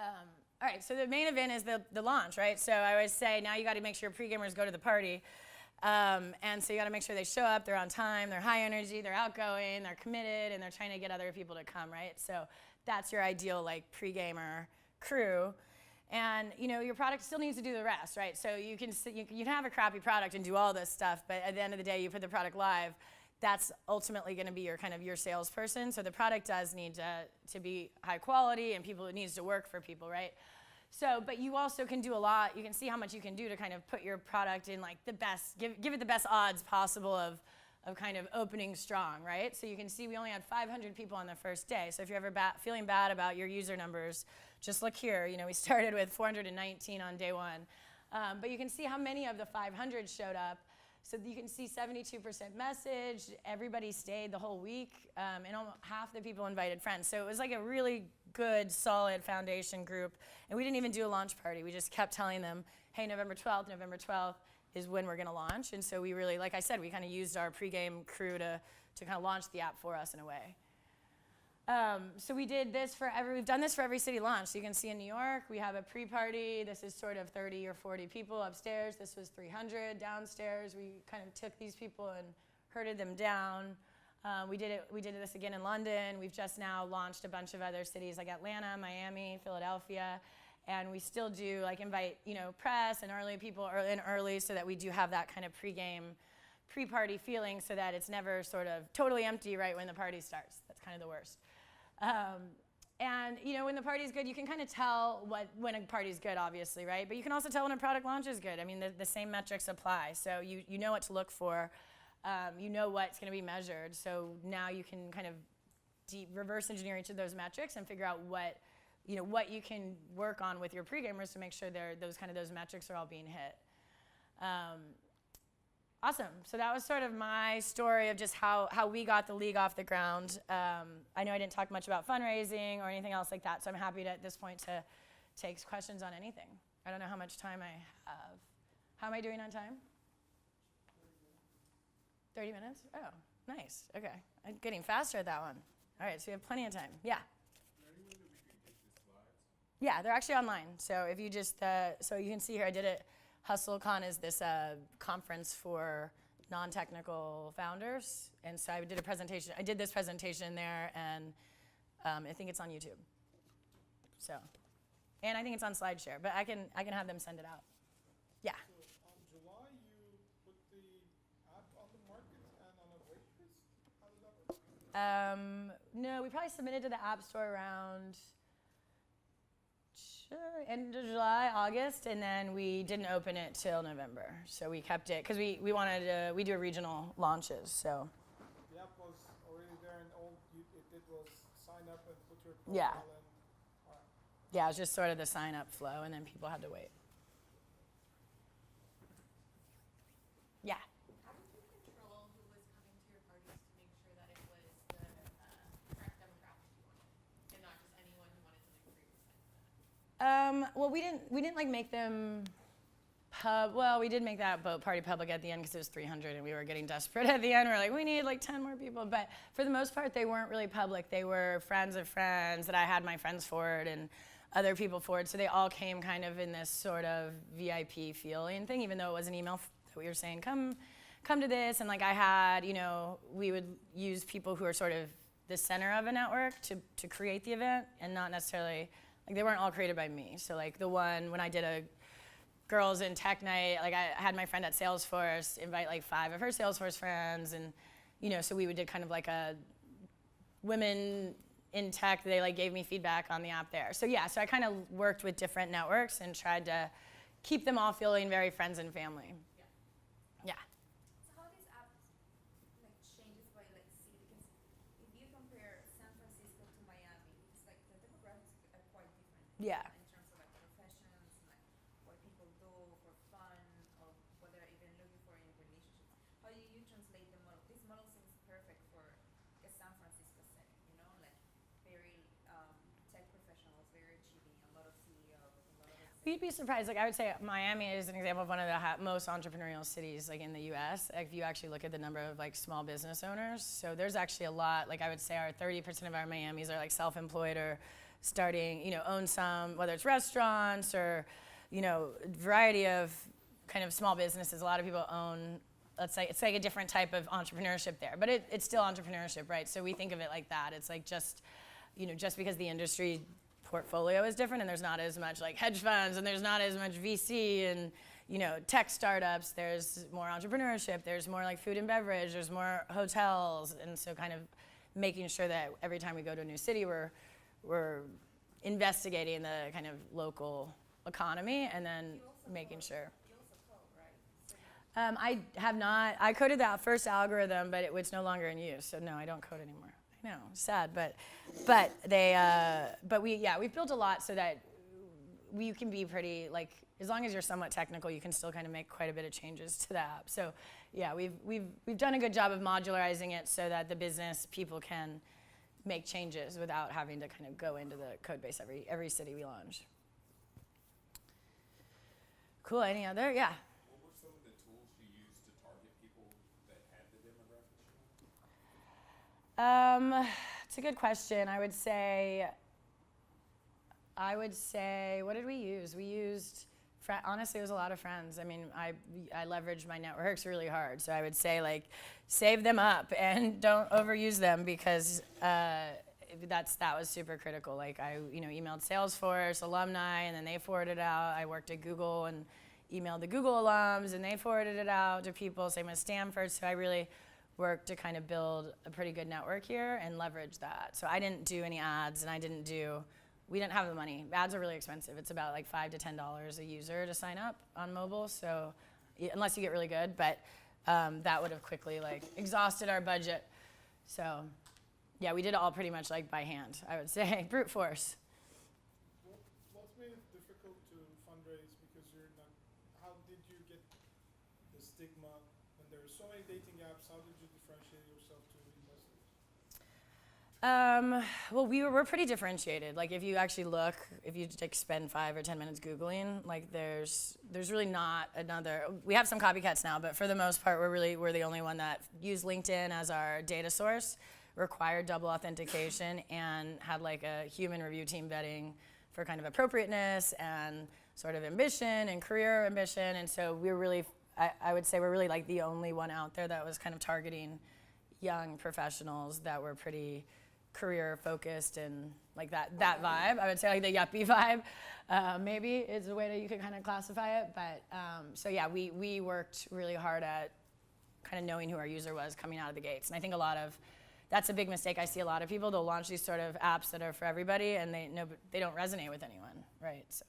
All right, so the main event is the launch, right? So I always say now you got to make sure pre-gamers go to the party. And so you got to make sure they show up, they're on time, they're high energy, they're outgoing, they're committed, and they're trying to get other people to come, right? So that's your ideal like pre-gamer crew. And you know your product still needs to do the rest, right? So you can have a crappy product and do all this stuff, but at the end of the day, you put the product live. That's ultimately going to be your kind of your salesperson. So the product does need to be high quality, and it needs to work for people, right? So, but you also can do a lot. You can see how much you can do to kind of put your product in like the best, give it the best odds possible of kind of opening strong, right? So you can see we only had 500 people on the first day. So if you're ever feeling bad about your user numbers, just look here. You know, we started with 419 on day one. But you can see how many of the 500 showed up. So you can see 72% message. Everybody stayed the whole week, and almost half the people invited friends. So it was like a really good, solid foundation group. And we didn't even do a launch party. We just kept telling them, hey, November 12th is when we're going to launch. And so we really, like I said, we kind of used our pregame crew to kind of launch the app for us in a way. So we did this we've done this for every city launch. So you can see in New York, we have a pre-party. This is sort of 30 or 40 people upstairs. This was 300 downstairs. We kind of took these people and herded them down. We did this again in London. We've just now launched a bunch of other cities like Atlanta, Miami, Philadelphia. And we still do like invite, you know, press and early people early so that we do have that kind of pre-party feeling so that it's never sort of totally empty right when the party starts. That's kind of the worst. And you know, when the party's good, you can kind of tell when a party's good, obviously, right? But you can also tell when a product launch is good. I mean, the same metrics apply. So you know what to look for. You know what's going to be measured. So now you can kind of reverse engineer each of those metrics and figure out what you can work on with your pre-gamers to make sure those metrics are all being hit. Awesome. So that was sort of my story of just how we got the league off the ground. I know I didn't talk much about fundraising or anything else like that, so I'm happy at this point to take questions on anything. I don't know how much time I have. How am I doing on time? 30 minutes? Oh, nice. Okay. I'm getting faster at that one. All right, so we have plenty of time. Yeah? Yeah, they're actually online. So if you just, so you can see here, I did it. HustleCon is this conference for non-technical founders, and so I did a presentation. I did this presentation there, and I think it's on YouTube. So, and I think it's on SlideShare, but I can have them send it out. Yeah. So July, you put the app on the market and on a wait list. How does that work? No, we probably submitted to the App Store around. End of July, August, and then we didn't open it till November. So we kept it because we wanted to. We do regional launches. So the app was already there, and all it was sign up and put your profile yeah. in. All right. Yeah, it was just sort of the sign up flow, and then people had to wait. Yeah. How did you control who was coming to your parties to make sure that it was the correct demographic you wanted, and not just anyone who wanted something free? Well, we didn't like make them we did make that boat party public at the end because it was 300 and we were getting desperate at the end. We're like, we need like 10 more people. But for the most part, they weren't really public. They were friends of friends that I had my friends forward and other people forward. So they all came kind of in this sort of VIP feeling thing, even though it was an email that we were saying, come to this. And like I had, you know, we would use people who are sort of the center of a network to create the event and not necessarily, like they weren't all created by me. So like when I did a girls in tech night, like I had my friend at Salesforce invite like 5 of her Salesforce friends, and you know, so we did kind of like a women in tech. They like gave me feedback on the app there. So yeah, so I kind of worked with different networks and tried to keep them all feeling very friends and family. Yeah. So how these apps like changes by like city? Because if you compare San Francisco to Miami, it's like the demographics are quite different. Yeah. In terms of like professions, like what people do for fun, or what they're even looking for in relationships. How do you translate the model? This model seems perfect for a San Francisco setting, you know, like very tech professionals, very achieving, a lot of CEOs, a lot of. You'd be surprised. Like I would say, Miami is an example of one of the most entrepreneurial cities, like in the U.S. If you actually look at the number of like small business owners, so there's actually a lot. Like I would say, our 30% of our Miamis are like self-employed or starting, own some, whether it's restaurants or, variety of kind of small businesses. A lot of people own, let's say, it's like a different type of entrepreneurship there, but it's still entrepreneurship, right? So we think of it like that. It's like just because the industry portfolio is different and there's not as much like hedge funds and there's not as much VC and tech startups, there's more entrepreneurship, there's more like food and beverage, there's more hotels, and so kind of making sure that every time we go to a new city we're investigating the kind of local economy and then making sure. You also code, right? I have not. I coded that first algorithm, but it's no longer in use. So no, I don't code anymore. I know, sad, but we've built a lot so that you can be pretty like, as long as you're somewhat technical, you can still kind of make quite a bit of changes to the app. So yeah, we've done a good job of modularizing it so that the business people can make changes without having to kind of go into the code base every city we launch. Cool. Any other? Yeah. What were some of the tools you used to target people that had the demographics? It's a good question. I would say, what did we use? We used, honestly, it was a lot of friends. I mean, I leveraged my networks really hard. So I would say, like, save them up and don't overuse them because that was super critical. Like, I emailed Salesforce alumni and then they forwarded it out. I worked at Google and emailed the Google alums and they forwarded it out to people. Same with Stanford. So I really worked to kind of build a pretty good network here and leverage that. So I didn't do any ads and we didn't have the money. Ads are really expensive. It's about like $5 to $10 a user to sign up on mobile. So unless you get really good, but that would have quickly like exhausted our budget. So yeah, we did it all pretty much like by hand, I would say, brute force. What's made it difficult to fundraise because how did you get the stigma when there are so many dating apps? How did you differentiate yourself to investors? Well, we're pretty differentiated. Like if you actually look, if you like spend 5 or 10 minutes Googling, like there's really not another. We have some copycats now, but for the most part, we're the only one that used LinkedIn as our data source, required double authentication, and had like a human review team vetting for kind of appropriateness and sort of ambition and career ambition. And so we're really, I would say we're really like the only one out there that was kind of targeting young professionals that were pretty career focused and like that vibe. I would say like the yuppie vibe, maybe is the way that you could kind of classify it. But so yeah, we worked really hard at kind of knowing who our user was coming out of the gates. And I think that's a big mistake. I see a lot of people, they'll launch these sort of apps that are for everybody and they don't resonate with anyone, right? So.